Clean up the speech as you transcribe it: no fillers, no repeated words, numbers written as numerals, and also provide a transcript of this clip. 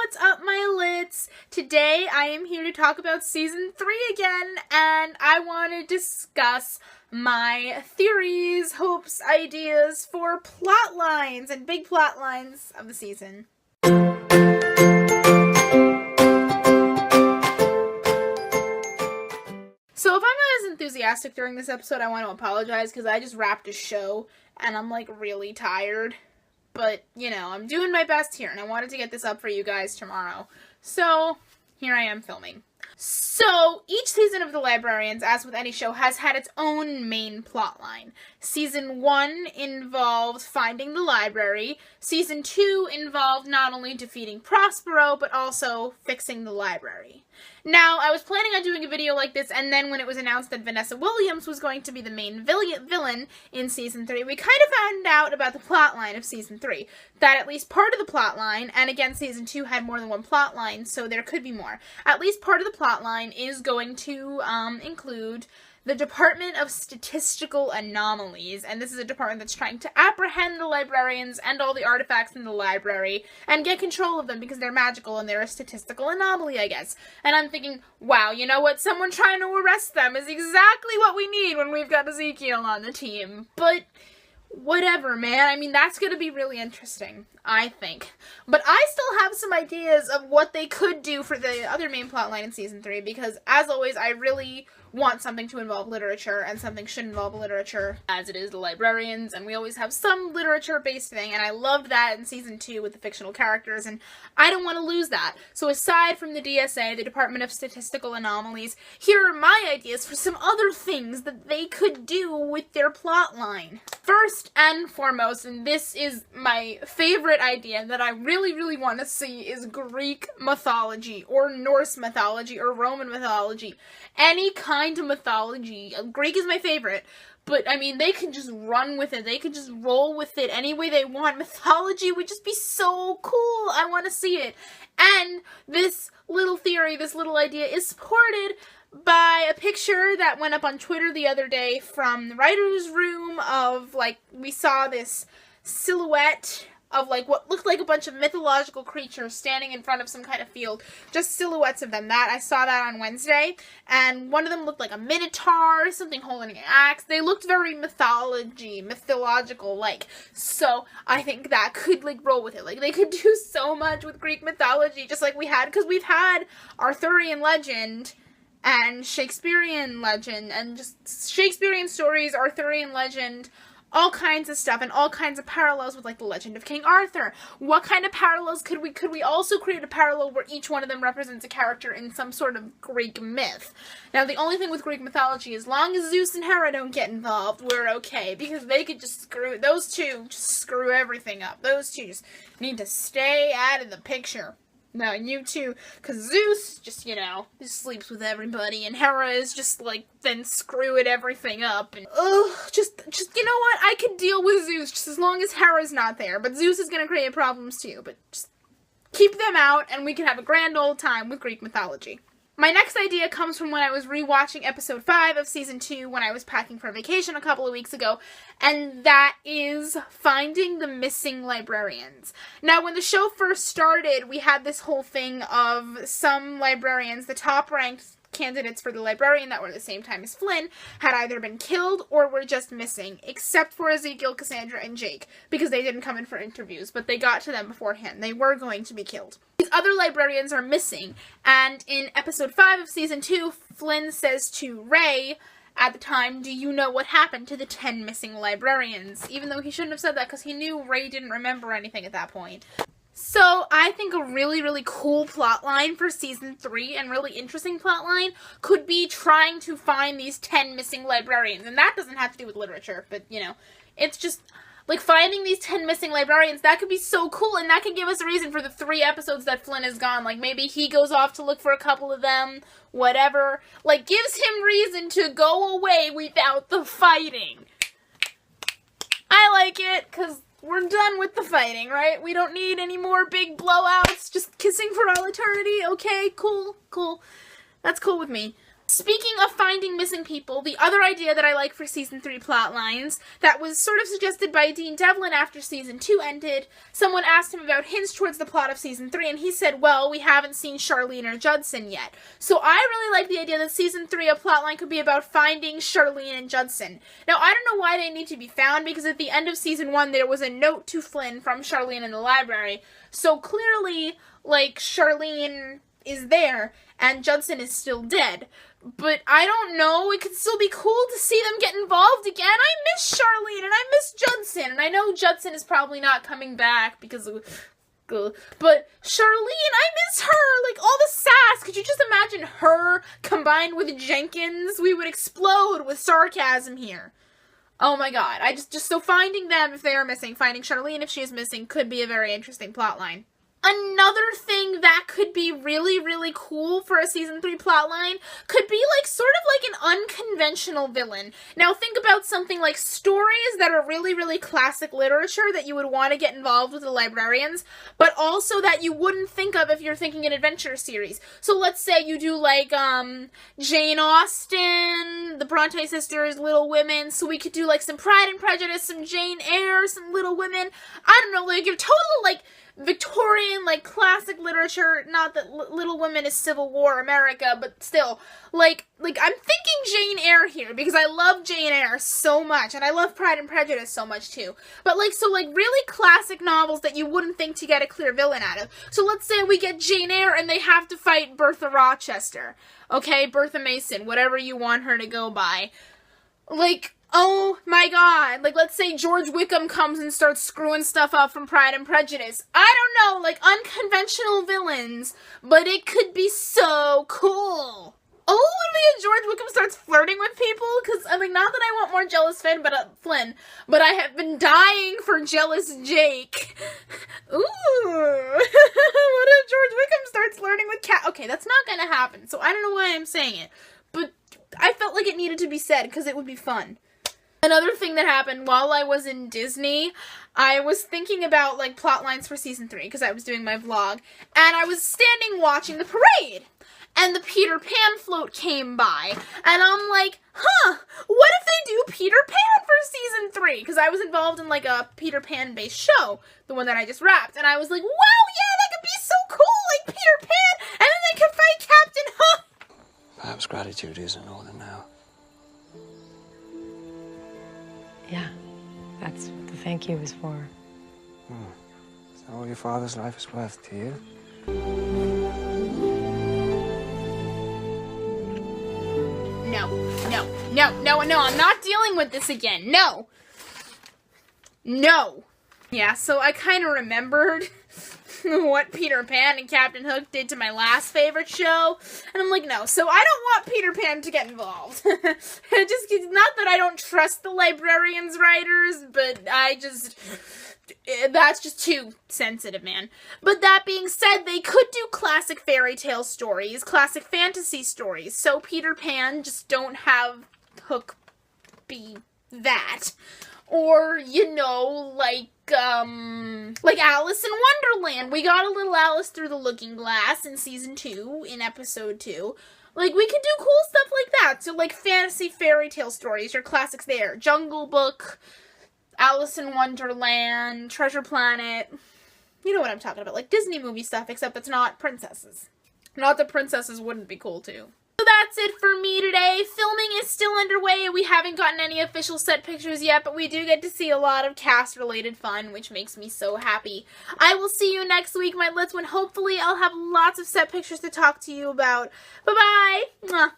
what's up, my lits? Today I am here to talk about Season 3 again, and I want to discuss my theories, hopes, ideas for plot lines and big plot lines of the season. So if I'm not as enthusiastic during this episode, I want to apologize because I just wrapped a show and I'm like really tired. But, you know, I'm doing my best here, and I wanted to get this up for you guys tomorrow. So, here I am filming. So, each season of The Librarians, as with any show, has had its own main plotline. Season 1 involved finding the library. Season 2 involved not only defeating Prospero, but also fixing the library. Now, I was planning on doing a video like this, and then when it was announced that Vanessa Williams was going to be the main villain in Season 3, we kind of found out about the plotline of Season 3. That at least part of the plotline, and again, Season 2 had more than one plotline, so there could be more. At least part of the plotline is going to include the Department of Statistical Anomalies, and this is a department that's trying to apprehend the librarians and all the artifacts in the library and get control of them because they're magical and they're a statistical anomaly, I guess. And I'm thinking, wow, you know what? Someone trying to arrest them is exactly what we need when we've got Ezekiel on the team. But whatever, man. I mean, that's going to be really interesting, I think. But I still have some ideas of what they could do for the other main plotline in Season 3, because, as always, I really want something to involve literature, and something should involve literature, as it is the librarians, and we always have some literature-based thing, and I loved that in Season 2 with the fictional characters, and I don't want to lose that. So aside from the DSA, the Department of Statistical Anomalies, here are my ideas for some other things that they could do with their plotline. First and foremost, and this is my favorite idea that I really, really want to see, is Greek mythology, or Norse mythology, or Roman mythology. Any kind of mythology. Greek is my favorite, but, I mean, they could just run with it. They could just roll with it any way they want. Mythology would just be so cool. I want to see it. And this little theory, this little idea is supported by a picture that went up on Twitter the other day from the writer's room of, like, we saw this silhouette of, like, what looked like a bunch of mythological creatures standing in front of some kind of field. Just silhouettes of them. I saw that on Wednesday, and one of them looked like a minotaur, something holding an axe. They looked very mythological-like. So, I think that could, like, roll with it. Like, they could do so much with Greek mythology, just like we had, because we've had Arthurian legend, and Shakespearean legend, and just Shakespearean stories, Arthurian legend, all kinds of stuff, and all kinds of parallels with, like, the legend of King Arthur. What kind of parallels could we also create a parallel where each one of them represents a character in some sort of Greek myth? Now, the only thing with Greek mythology, as long as Zeus and Hera don't get involved, we're okay, because they could just those two just screw everything up. Those two just need to stay out of the picture. No, and you too, because Zeus just, you know, just sleeps with everybody, and Hera is just, like, then screwing everything up, and, just, you know what, I could deal with Zeus just as long as Hera's not there, but Zeus is gonna create problems too, but just keep them out, and we can have a grand old time with Greek mythology. My next idea comes from when I was rewatching episode 5 of Season 2 when I was packing for vacation a couple of weeks ago, and that is finding the missing librarians. Now, when the show first started, we had this whole thing of some librarians, the top-ranked candidates for the librarian that were at the same time as Flynn, had either been killed or were just missing, except for Ezekiel, Cassandra, and Jake, because they didn't come in for interviews, but they got to them beforehand. They were going to be killed. These other librarians are missing, and in episode 5 of Season 2, Flynn says to Ray, at the time, do you know what happened to the 10 missing librarians? Even though he shouldn't have said that, because he knew Ray didn't remember anything at that point. So, I think a really, really cool plotline for Season 3, and really interesting plotline, could be trying to find these 10 missing librarians. And that doesn't have to do with literature, but, you know, it's just, like, finding these 10 missing librarians, that could be so cool, and that could give us a reason for the 3 episodes that Flynn is gone. Like, maybe he goes off to look for a couple of them, whatever. Like, gives him reason to go away without the fighting. I like it, because we're done with the fighting, right? We don't need any more big blowouts, just kissing for all eternity. Okay, cool. That's cool with me. Speaking of finding missing people, the other idea that I like for Season 3 plotlines that was sort of suggested by Dean Devlin after Season 2 ended, someone asked him about hints towards the plot of Season 3, and he said, well, we haven't seen Charlene or Judson yet. So I really like the idea that Season 3, a plotline could be about finding Charlene and Judson. Now, I don't know why they need to be found, because at the end of Season 1, there was a note to Flynn from Charlene in the library. So clearly, like, Charlene is there, and Judson is still dead. But I don't know, it could still be cool to see them get involved again. I miss Charlene, and I miss Judson, and I know Judson is probably not coming back because of... But Charlene, I miss her! Like, all the sass! Could you just imagine her combined with Jenkins? We would explode with sarcasm here. Oh my god, so finding them if they are missing, finding Charlene if she is missing, could be a very interesting plotline. Another thing that could be really, really cool for a Season 3 plotline could be, like, sort of like an unconventional villain. Now, think about something like stories that are really, really classic literature that you would want to get involved with the librarians, but also that you wouldn't think of if you're thinking an adventure series. So let's say you do, like, Jane Austen, the Bronte sisters, Little Women, so we could do, like, some Pride and Prejudice, some Jane Eyre, some Little Women. I don't know, like, your total, like, Victorian, like, classic literature, not that Little Women is Civil War America, but still, like, I'm thinking Jane Eyre here, because I love Jane Eyre so much, and I love Pride and Prejudice so much, too. But, like, so, like, really classic novels that you wouldn't think to get a clear villain out of. So let's say we get Jane Eyre, and they have to fight Bertha Rochester. Okay, Bertha Mason, whatever you want her to go by. Like, oh my god, like, let's say George Wickham comes and starts screwing stuff up from Pride and Prejudice. I don't know, like, unconventional villains, but it could be so cool. Oh, maybe George Wickham starts flirting with people, because, I mean, not that I want more jealous Flynn, but I have been dying for jealous Jake. Ooh, what if George Wickham starts flirting with Cat? Okay, that's not gonna happen, so I don't know why I'm saying it, but I felt like it needed to be said, because it would be fun. Another thing that happened while I was in Disney, I was thinking about, like, plot lines for Season 3, because I was doing my vlog, and I was standing watching the parade, and the Peter Pan float came by, and I'm like, huh, what if they do Peter Pan for Season 3? Because I was involved in, like, a Peter Pan-based show, the one that I just wrapped, and I was like, wow, yeah, that could be so cool, like Peter Pan, and then they could fight Captain Hook! Perhaps gratitude isn't all that now. Yeah, that's what the thank you is for. Is that all your father's life is worth to you? No, I'm not dealing with this again. No. Yeah, so I kind of remembered what Peter Pan and Captain Hook did to my last favorite show, and I'm like, no, so I don't want Peter Pan to get involved. Not that I don't trust the librarians' writers, but that's just too sensitive, man. But that being said, they could do classic fairy tale stories, classic fantasy stories, so Peter Pan, just don't have Hook be that. Or, you know, like Alice in Wonderland. We got a little Alice Through the Looking Glass in Season 2, in Episode 2. Like, we could do cool stuff like that. So, like, fantasy fairy tale stories, your classics there. Jungle Book, Alice in Wonderland, Treasure Planet. You know what I'm talking about. Like, Disney movie stuff, except it's not princesses. Not that princesses wouldn't be cool, too. So that's it for me today. Filming is still underway. We haven't gotten any official set pictures yet, but we do get to see a lot of cast-related fun, which makes me so happy. I will see you next week, my Lits, when hopefully I'll have lots of set pictures to talk to you about. Bye-bye!